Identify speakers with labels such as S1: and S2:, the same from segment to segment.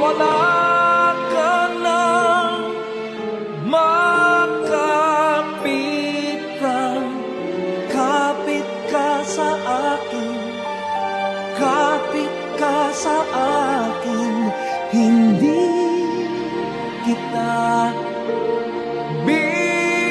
S1: wala ka nang makapitan. Kapit ka sa akin, kapit ka sa akin, hindi kita bibitawan.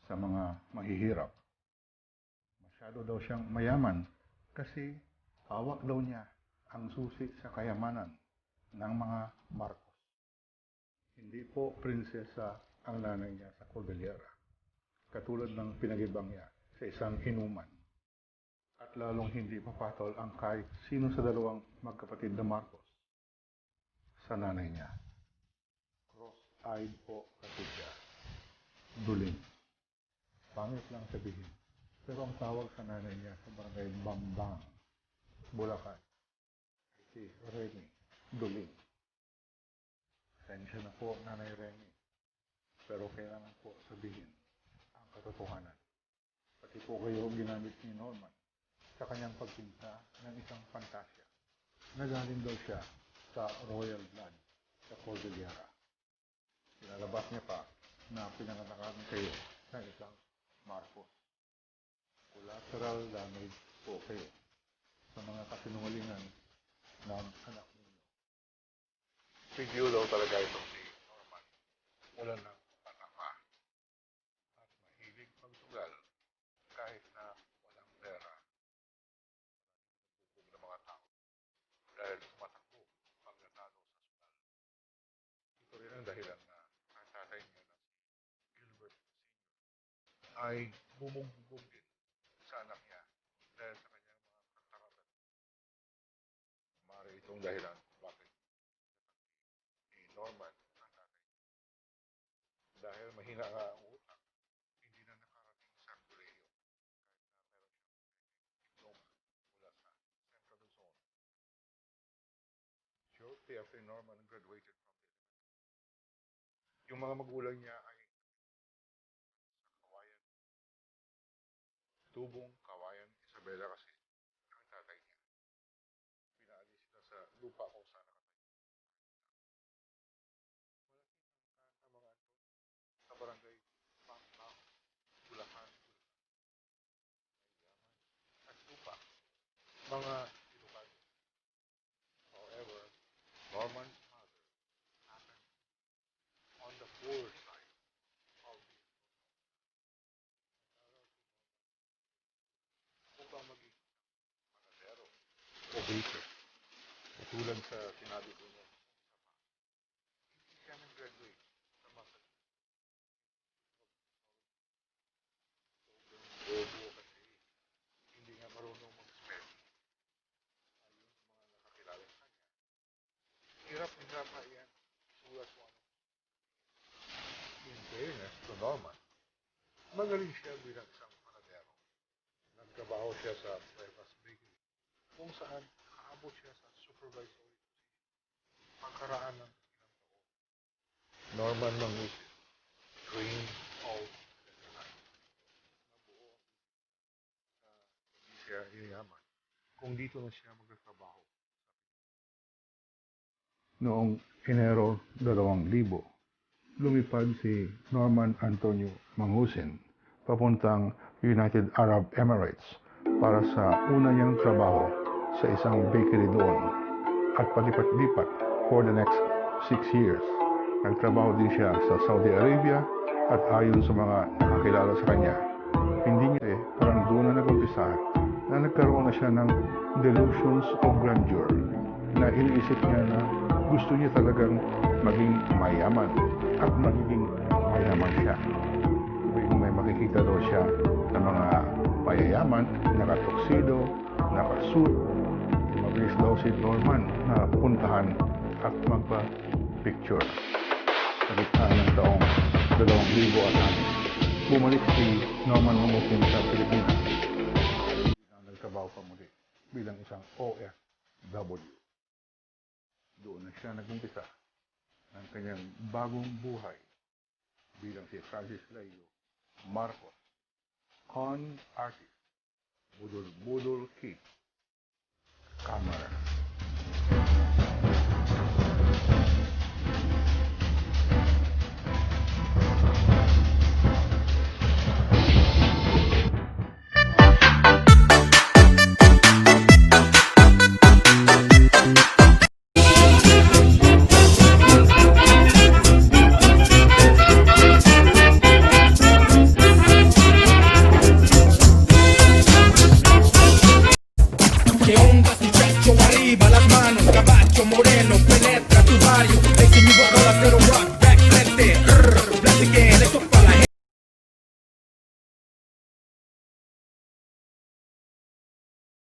S2: sa mga mahihirap. Masyado daw siyang mayaman kasi hawak daw niya ang susi sa kayamanan ng mga Marcos. Hindi po prinsesa ang nanay niya sa Cordillera, katulad ng pinag-ibang niya sa isang inuman. At lalong hindi papatol ang kahit sino sa dalawang magkapatid na Marcos sa nanay niya. Cross-eyed po kasi siya. Duling. Pangit lang sabihin. Pero ang tawag sa nanay niya sa barangay Bambang, Bulacan, si Remy, Duling. Sensya na po, Nanay Remy. Pero kailangan po sabihin ang katotohanan. Pati po kayo ginamit ni Norman sa kanyang pagpinta ng isang pantasya. Nagaling daw siya sa royal blood sa Cordillera. Pinalabas niya pa na pinanganakan kayo ng isang Marcos. Collateral damage po kayo sa mga kasinungalingan ng anak ninyo. Video daw talaga itong si Norman. Mula ng bata pa. At mahilig magsugal kahit na walang pera. Ng mga tao. Dahil tumatakbo pag natalo sa sugal. Ito rin ang dahilan na ang tatay niya na si Gilbert Sr. ay bumugbog din sa anak niya dahil sa kanyang mga katangaban. Mari itong dahilan kung bakit ni Norman ang tatay niya. Dahil mahina nga ang utak, hindi na nakarating sa kolehiyo kahit na meron siyang diploma mula sa Central Luzon. Shortly after Norman graduated from the elementary, yung mga magulang niya ay sa Kawayan, Tubong, Kawayan, Isabela kasi ang tatay niya. Pinaalis sila sa lupa kung saan nakatayo. Malaki ang mga sa barangay Pangpang, Bulacan, at lupa, mga ilocano. However, Norman's mother happened on the poor side of the upang maging Panadero o baker. Tulad sa sinabi ko niya, hindi siya nag-graduate sa Massachusetts. Bobo kasi hindi nga marunong mag-spell. Ayun sa mga nakakilala sa kanya. Hirap na yan. Sulat mo ano. In fairness to Norman, magaling siya bilang isang panadero. Nagtrabaho siya sa breakfast bakery kung saan aabot siya sa supervisory position pagkaraan ng ilang taon. Norman Mangusin, trained of nabuo na hindi siya yayaman kung dito na siya magtatrabaho. Noong Enero 2000, lumipad si Norman Antonio Mangusin papuntang United Arab Emirates para sa una niyang trabaho sa isang bakery doon at palipat-lipat for the next 6 years. Nagtrabaho din siya sa Saudi Arabia at ayon sa mga nakakilala sa kanya, hindi niya parang doon na nag-umpisa na nagkaroon na siya ng delusions of grandeur na iniisip niya na gusto niya talagang maging mayaman at magiging mayaman siya. Tuwing may makikita daw siya ng mga mayayaman, nakatuksido, nakasuit, mabilis daw si Norman na puntahan at magpa-picture. Sa gitna ng taong 2006, bumalik si Norman Mangusin sa Pilipinas. Nagtrabaho pa muli bilang isang OFW. Doon na siya nag-umpisa ng kanyang bagong buhay bilang si Francis Layo Marcos, con artist, Budol King Norman